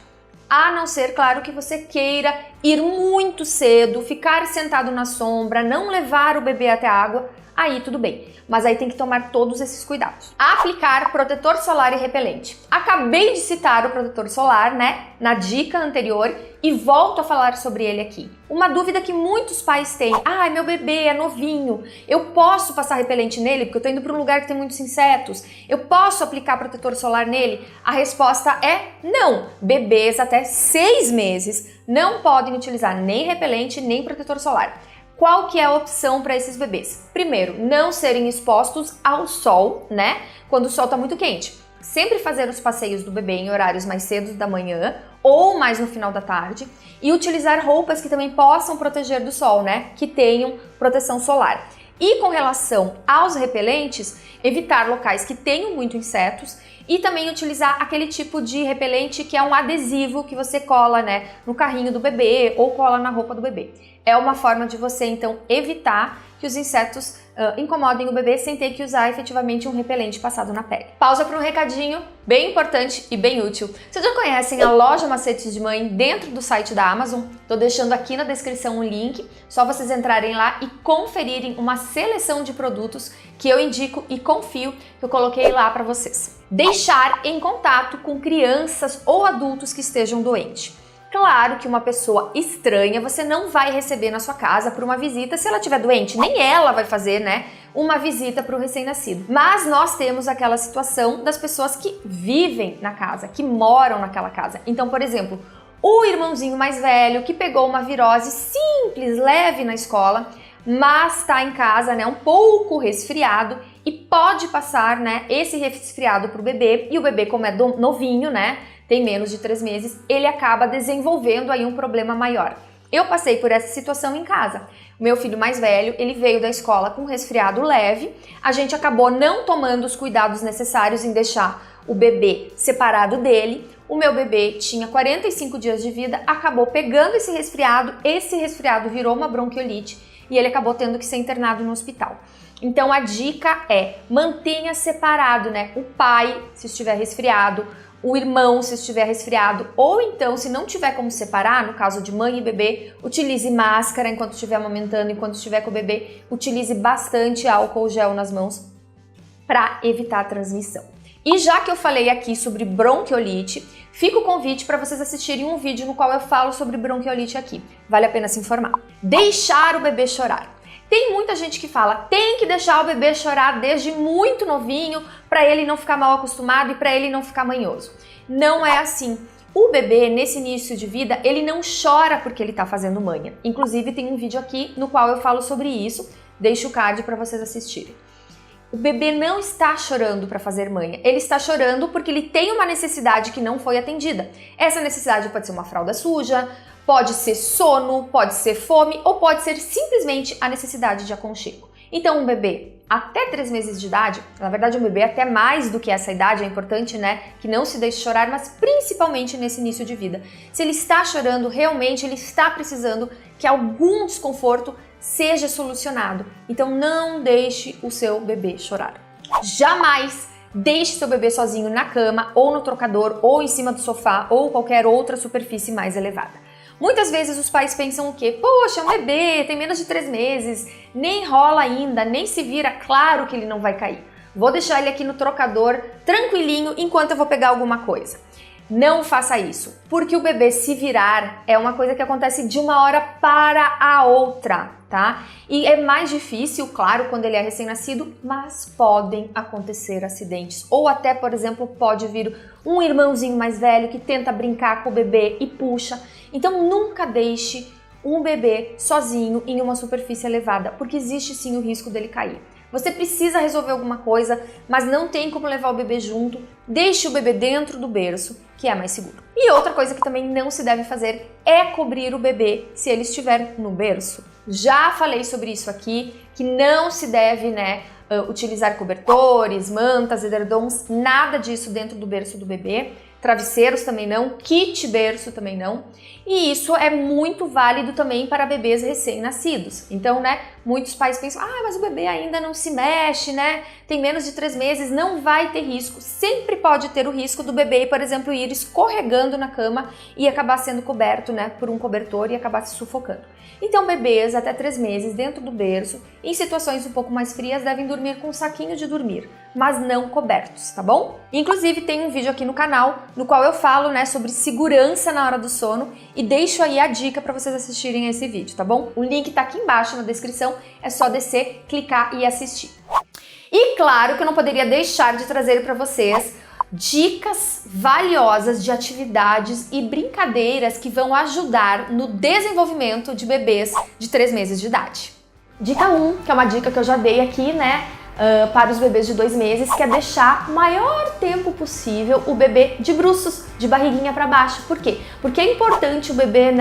A não ser, claro, que você queira ir muito cedo, ficar sentado na sombra, não levar o bebê até a água, aí tudo bem. Mas aí tem que tomar todos esses cuidados. Aplicar protetor solar e repelente. Acabei de citar o protetor solar, né, na dica anterior, e volto a falar sobre ele aqui. Uma dúvida que muitos pais têm: ah, meu bebê é novinho, eu posso passar repelente nele porque eu tô indo para um lugar que tem muitos insetos? Eu posso aplicar protetor solar nele? A resposta é não. Bebês até 6 meses não podem utilizar nem repelente nem protetor solar. Qual que é a opção para esses bebês? Primeiro, não serem expostos ao sol, né? Quando o sol está muito quente. Sempre fazer os passeios do bebê em horários mais cedos da manhã ou mais no final da tarde, e utilizar roupas que também possam proteger do sol, né? Que tenham proteção solar. E com relação aos repelentes, evitar locais que tenham muito insetos e também utilizar aquele tipo de repelente que é um adesivo que você cola, né, no carrinho do bebê ou cola na roupa do bebê. É uma forma de você, então, evitar que os insetos incomodem o bebê sem ter que usar efetivamente um repelente passado na pele. Pausa para um recadinho bem importante e bem útil. Vocês já conhecem a loja Macetes de Mãe dentro do site da Amazon? Tô deixando aqui na descrição um link, só vocês entrarem lá e conferirem uma seleção de produtos que eu indico e confio que eu coloquei lá para vocês. Deixar em contato com crianças ou adultos que estejam doentes. Claro que uma pessoa estranha você não vai receber na sua casa para uma visita se ela estiver doente. Nem ela vai fazer, né, uma visita para o recém-nascido. Mas nós temos aquela situação das pessoas que vivem na casa, que moram naquela casa. Então, por exemplo, o irmãozinho mais velho que pegou uma virose simples, leve na escola, mas está em casa, né, um pouco resfriado e pode passar, né, esse resfriado para o bebê, e o bebê, como é novinho, né, tem menos de 3 meses, ele acaba desenvolvendo aí um problema maior. Eu passei por essa situação em casa. O meu filho mais velho, ele veio da escola com um resfriado leve, a gente acabou não tomando os cuidados necessários em deixar o bebê separado dele. O meu bebê tinha 45 dias de vida, acabou pegando esse resfriado virou uma bronquiolite e ele acabou tendo que ser internado no hospital. Então a dica é: mantenha separado, né, o pai, se estiver resfriado, o irmão se estiver resfriado, ou então se não tiver como separar, no caso de mãe e bebê, utilize máscara enquanto estiver amamentando, enquanto estiver com o bebê, utilize bastante álcool gel nas mãos para evitar a transmissão. E já que eu falei aqui sobre bronquiolite, fica o convite para vocês assistirem um vídeo no qual eu falo sobre bronquiolite aqui. Vale a pena se informar. Deixar o bebê chorar. Tem muita gente que fala, tem que deixar o bebê chorar desde muito novinho para ele não ficar mal acostumado e para ele não ficar manhoso. Não é assim. O bebê, nesse início de vida, ele não chora porque ele está fazendo manha. Inclusive, tem um vídeo aqui no qual eu falo sobre isso. Deixo o card para vocês assistirem. O bebê não está chorando para fazer manha, ele está chorando porque ele tem uma necessidade que não foi atendida. Essa necessidade pode ser uma fralda suja, pode ser sono, pode ser fome ou pode ser simplesmente a necessidade de aconchego. Então um bebê até 3 meses de idade, na verdade um bebê até mais do que essa idade, é importante, né, que não se deixe chorar, mas principalmente nesse início de vida. Se ele está chorando, realmente ele está precisando que algum desconforto seja solucionado. Então não deixe o seu bebê chorar. Jamais deixe seu bebê sozinho na cama, ou no trocador, ou em cima do sofá, ou qualquer outra superfície mais elevada. Muitas vezes os pais pensam o quê? Poxa, é um bebê, tem menos de 3 meses, nem rola ainda, nem se vira, claro que ele não vai cair. Vou deixar ele aqui no trocador, tranquilinho, enquanto eu vou pegar alguma coisa. Não faça isso, porque o bebê se virar é uma coisa que acontece de uma hora para a outra, tá? E é mais difícil, claro, quando ele é recém-nascido, mas podem acontecer acidentes. Ou até, por exemplo, pode vir um irmãozinho mais velho que tenta brincar com o bebê e puxa. Então nunca deixe um bebê sozinho em uma superfície elevada, porque existe sim o risco dele cair. Você precisa resolver alguma coisa, mas não tem como levar o bebê junto. Deixe o bebê dentro do berço, que é mais seguro. E outra coisa que também não se deve fazer é cobrir o bebê se ele estiver no berço. Já falei sobre isso aqui, que não se deve, utilizar cobertores, mantas, edredons, nada disso dentro do berço do bebê. Travesseiros também não, kit berço também não. E isso é muito válido também para bebês recém-nascidos. Então, muitos pais pensam, mas o bebê ainda não se mexe, tem menos de 3 meses, não vai ter risco. Sempre pode ter o risco do bebê, por exemplo, ir escorregando na cama e acabar sendo coberto, por um cobertor e acabar se sufocando. Então, bebês até 3 meses dentro do berço, em situações um pouco mais frias, devem dormir com um saquinho de dormir, mas não cobertos, tá bom? Inclusive, tem um vídeo aqui no canal no qual eu falo, sobre segurança na hora do sono e deixo aí a dica para vocês assistirem esse vídeo, tá bom? O link tá aqui embaixo na descrição, é só descer, clicar e assistir. E claro que eu não poderia deixar de trazer para vocês dicas valiosas de atividades e brincadeiras que vão ajudar no desenvolvimento de bebês de 3 meses de idade. Dica 1, que é uma dica que eu já dei aqui, para os bebês de 2 meses, que é deixar o maior tempo possível o bebê de bruços, de barriguinha para baixo. Por quê? Porque é importante o bebê,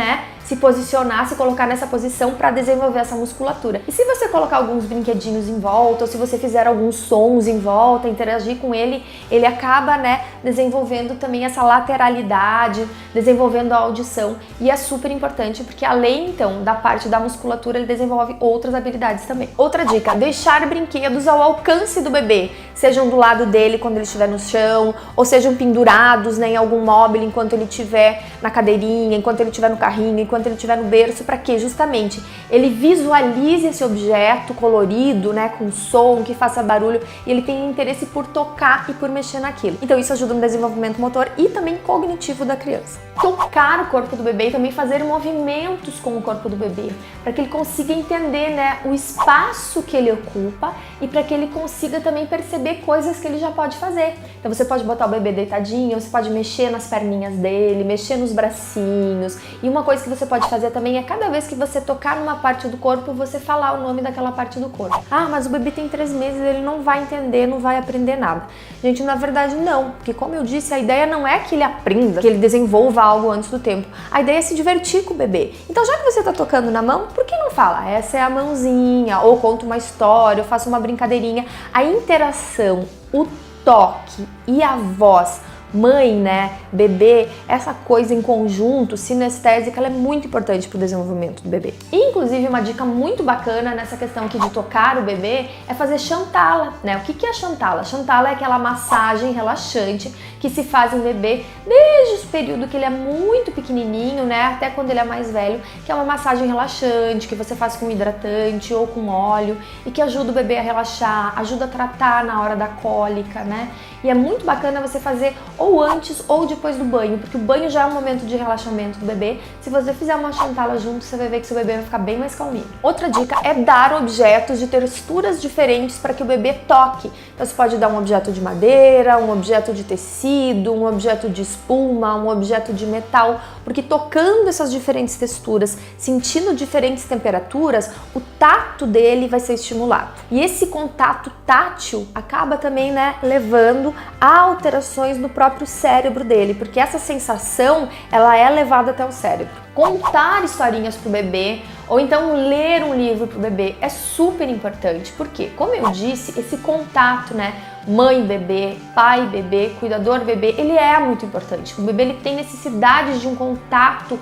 se posicionar, se colocar nessa posição para desenvolver essa musculatura. E se você colocar alguns brinquedinhos em volta, ou se você fizer alguns sons em volta, interagir com ele, ele acaba, desenvolvendo também essa lateralidade, desenvolvendo a audição. E é super importante porque além, então, da parte da musculatura, ele desenvolve outras habilidades também. Outra dica, deixar brinquedos ao alcance do bebê, sejam do lado dele quando ele estiver no chão, ou sejam pendurados, em algum móvel enquanto ele estiver na cadeirinha, enquanto ele estiver no carrinho, enquanto ele estiver no berço, para que justamente ele visualize esse objeto colorido, com som, que faça barulho, e ele tenha interesse por tocar e por mexer naquilo. Então isso ajuda no desenvolvimento motor e também cognitivo da criança. Tocar o corpo do bebê e também fazer movimentos com o corpo do bebê, para que ele consiga entender, o espaço que ele ocupa e para que ele consiga também perceber coisas que ele já pode fazer. Então você pode botar o bebê deitadinho, você pode mexer nas perninhas dele, mexer nos bracinhos. E uma coisa que você pode fazer também é cada vez que você tocar numa parte do corpo, você falar o nome daquela parte do corpo. Mas o bebê tem 3 meses, ele não vai entender, não vai aprender nada. Gente, na verdade não, porque como eu disse, a ideia não é que ele aprenda, que ele desenvolva algo antes do tempo. A ideia é se divertir com o bebê. Então já que você tá tocando na mão, por que não fala? Essa é a mãozinha, ou conta uma história, ou faça uma brincadeirinha. A interação, o toque e a voz mãe, né, bebê, essa coisa em conjunto, sinestésica, ela é muito importante para o desenvolvimento do bebê. E, inclusive, uma dica muito bacana nessa questão aqui de tocar o bebê é fazer chantala, né? O que é chantala? Chantala é aquela massagem relaxante que se faz em bebê desde o período que ele é muito pequenininho, né, até quando ele é mais velho, que é uma massagem relaxante que você faz com hidratante ou com óleo e que ajuda o bebê a relaxar, ajuda a tratar na hora da cólica, né? E é muito bacana você fazer ou antes ou depois do banho, porque o banho já é um momento de relaxamento do bebê. Se você fizer uma chantala junto, você vai ver que seu bebê vai ficar bem mais calminho. Outra dica é dar objetos de texturas diferentes para que o bebê toque. Então você pode dar um objeto de madeira, um objeto de tecido, um objeto de espuma, um objeto de metal, porque tocando essas diferentes texturas, sentindo diferentes temperaturas, o tato dele vai ser estimulado. E esse contato tátil acaba também, né, levando a alterações no próprio cérebro dele, porque essa sensação, ela é levada até o cérebro. Contar historinhas pro bebê ou então ler um livro pro bebê é super importante, porque, como eu disse, esse contato, né, mãe bebê, pai bebê, cuidador bebê, ele é muito importante. O bebê ele tem necessidade de um contato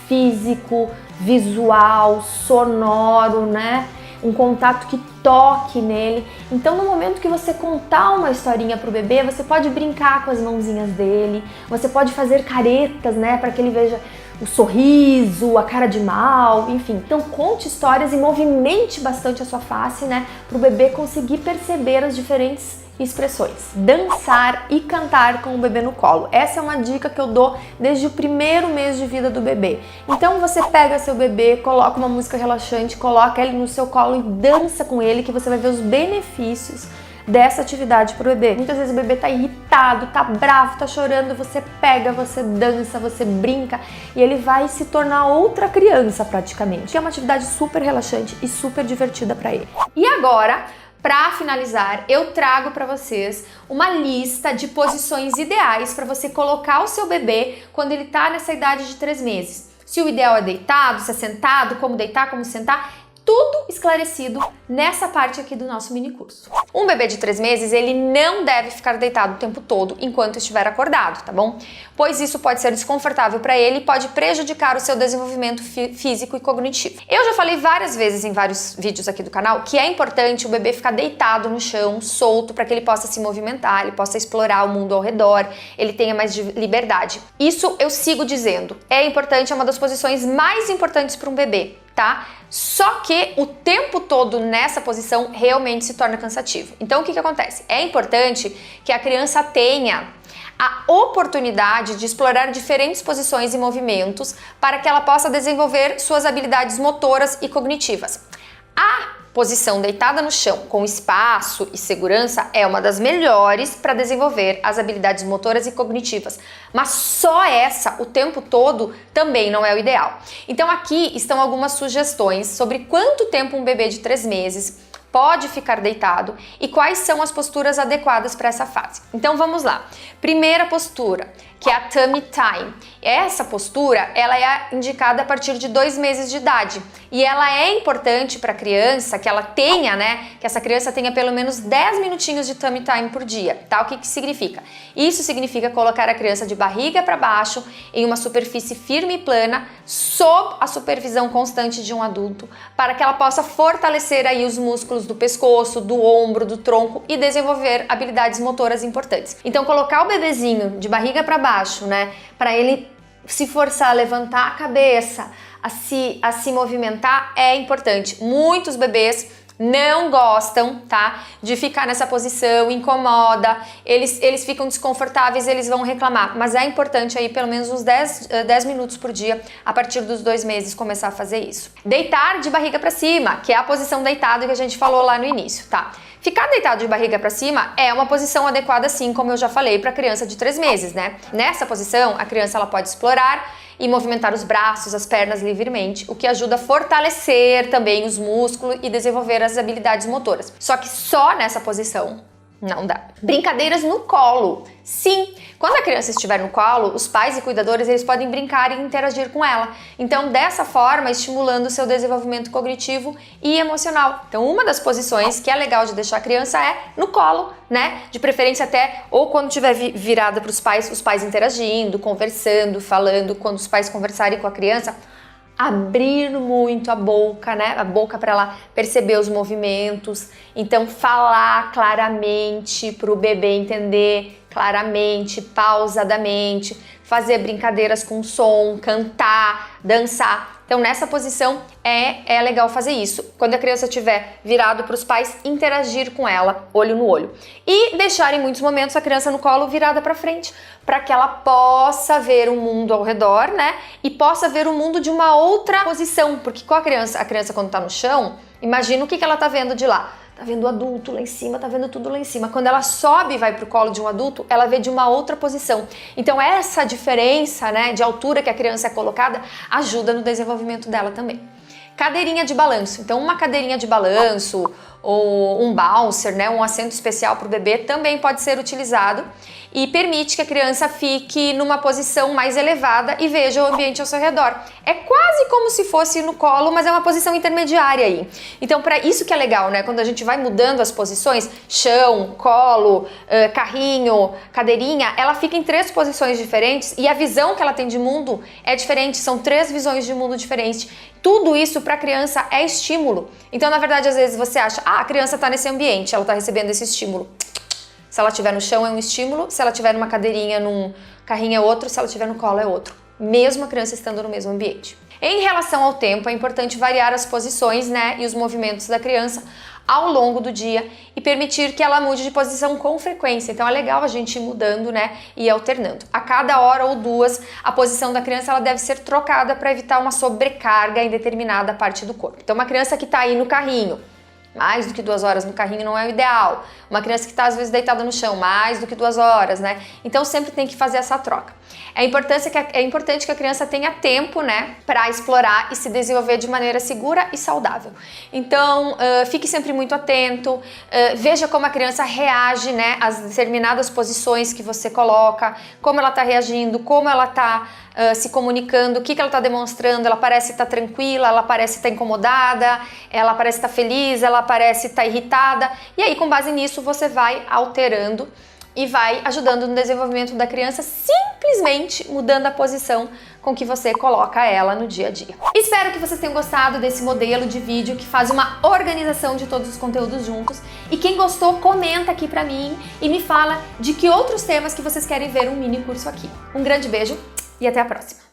físico, visual, sonoro, né? Um contato que toque nele. Então, no momento que você contar uma historinha pro bebê, você pode brincar com as mãozinhas dele, você pode fazer caretas, né, para que ele veja o sorriso, a cara de mal, enfim. Então, conte histórias e movimente bastante a sua face, né, pro bebê conseguir perceber as diferentes expressões. Dançar e cantar com o bebê no colo. Essa é uma dica que eu dou desde o primeiro mês de vida do bebê. Então você pega seu bebê, coloca uma música relaxante, coloca ele no seu colo e dança com ele, que você vai ver os benefícios dessa atividade para o bebê. Muitas vezes o bebê tá irritado, tá bravo, tá chorando, você pega, você dança, você brinca e ele vai se tornar outra criança praticamente. É uma atividade super relaxante e super divertida para ele. E agora, para finalizar, eu trago para vocês uma lista de posições ideais para você colocar o seu bebê quando ele tá nessa idade de 3 meses. Se o ideal é deitado, se é sentado, como deitar, como sentar, tudo esclarecido nessa parte aqui do nosso mini curso. Um bebê de 3 meses, ele não deve ficar deitado o tempo todo enquanto estiver acordado, tá bom? Pois isso pode ser desconfortável para ele e pode prejudicar o seu desenvolvimento físico e cognitivo. Eu já falei várias vezes em vários vídeos aqui do canal que é importante o bebê ficar deitado no chão, solto, para que ele possa se movimentar, ele possa explorar o mundo ao redor, ele tenha mais liberdade. Isso eu sigo dizendo. É importante, é uma das posições mais importantes para um bebê, tá? Só que o tempo todo nessa posição realmente se torna cansativo. Então o que acontece? É importante que a criança tenha a oportunidade de explorar diferentes posições e movimentos para que ela possa desenvolver suas habilidades motoras e cognitivas. A posição deitada no chão com espaço e segurança é uma das melhores para desenvolver as habilidades motoras e cognitivas, mas só essa o tempo todo também não é o ideal. Então aqui estão algumas sugestões sobre quanto tempo um bebê de 3 meses pode ficar deitado e quais são as posturas adequadas para essa fase. Então vamos lá. Primeira postura, que é a tummy time. Essa postura, ela é indicada a partir de 2 meses de idade e ela é importante para a criança que ela tenha, né, que essa criança tenha pelo menos 10 minutinhos de tummy time por dia, tá? O que que significa? Isso significa colocar a criança de barriga para baixo em uma superfície firme e plana, sob a supervisão constante de um adulto, para que ela possa fortalecer aí os músculos do pescoço, do ombro, do tronco e desenvolver habilidades motoras importantes. Então colocar o bebezinho de barriga para baixo, né, para ele se forçar a levantar a cabeça, a se movimentar é importante. Muitos bebês não gostam, tá, de ficar nessa posição, incomoda, eles ficam desconfortáveis, eles vão reclamar, mas é importante aí pelo menos uns 10 minutos por dia, a partir dos 2 meses, começar a fazer isso. Deitar de barriga para cima, que é a posição deitada que a gente falou lá no início, tá? Ficar deitado de barriga para cima é uma posição adequada, sim, como eu já falei, para criança de 3 meses, né? Nessa posição, a criança ela pode explorar e movimentar os braços, as pernas livremente, o que ajuda a fortalecer também os músculos e desenvolver as habilidades motoras. Só que só nessa posição, Não dá. Brincadeiras no colo. Sim, quando a criança estiver no colo, os pais e cuidadores eles podem brincar e interagir com ela. Então, dessa forma, estimulando o seu desenvolvimento cognitivo e emocional. Então, uma das posições que é legal de deixar a criança é no colo, né? De preferência até, ou quando estiver virada para os pais interagindo, conversando, falando. Quando os pais conversarem com a criança, abrir muito a boca, né? A boca para ela perceber os movimentos. Então, falar claramente para o bebê entender claramente, pausadamente, fazer brincadeiras com som, cantar, dançar. Então, nessa posição é legal fazer isso. Quando a criança estiver virado para os pais, interagir com ela, olho no olho. E deixar em muitos momentos a criança no colo virada para frente, para que ela possa ver o mundo ao redor, né? E possa ver o mundo de uma outra posição. Porque com a criança quando está no chão, imagina o que ela está vendo de lá. Tá vendo o adulto lá em cima, tá vendo tudo lá em cima. Quando ela sobe e vai pro colo de um adulto, ela vê de uma outra posição. Então essa diferença, né, de altura que a criança é colocada ajuda no desenvolvimento dela também. Cadeirinha de balanço. Então uma cadeirinha de balanço ou um bouncer, né, um assento especial para o bebê também pode ser utilizado e permite que a criança fique numa posição mais elevada e veja o ambiente ao seu redor. É quase como se fosse no colo, mas é uma posição intermediária aí. Então, para isso que é legal, né? Quando a gente vai mudando as posições, chão, colo, carrinho, cadeirinha, ela fica em 3 posições diferentes e a visão que ela tem de mundo é diferente, são 3 visões de mundo diferentes. Tudo isso para a criança é estímulo. Então, na verdade, às vezes você acha, a criança está nesse ambiente, ela está recebendo esse estímulo. Se ela estiver no chão é um estímulo, se ela estiver numa cadeirinha, num carrinho é outro, se ela estiver no colo é outro. Mesmo a criança estando no mesmo ambiente. Em relação ao tempo, é importante variar as posições, né, e os movimentos da criança ao longo do dia e permitir que ela mude de posição com frequência. Então é legal a gente ir mudando, né, e alternando. A cada hora ou 2, a posição da criança ela deve ser trocada para evitar uma sobrecarga em determinada parte do corpo. Então uma criança que está aí no carrinho, mais do que 2 horas no carrinho não é o ideal. Uma criança que está às vezes deitada no chão, mais do que 2 horas, né? Então sempre tem que fazer essa troca. É importante que a criança tenha tempo, né, para explorar e se desenvolver de maneira segura e saudável. Então fique sempre muito atento, veja como a criança reage, né, às determinadas posições que você coloca, como ela está reagindo, como ela está se comunicando, o que ela está demonstrando. Ela parece estar tranquila, ela parece estar incomodada, ela parece estar feliz, ela parece estar irritada. E aí, com base nisso, você vai alterando e vai ajudando no desenvolvimento da criança, simplesmente mudando a posição com que você coloca ela no dia a dia. Espero que vocês tenham gostado desse modelo de vídeo que faz uma organização de todos os conteúdos juntos. E quem gostou, comenta aqui pra mim e me fala de que outros temas que vocês querem ver um mini curso aqui. Um grande beijo e até a próxima!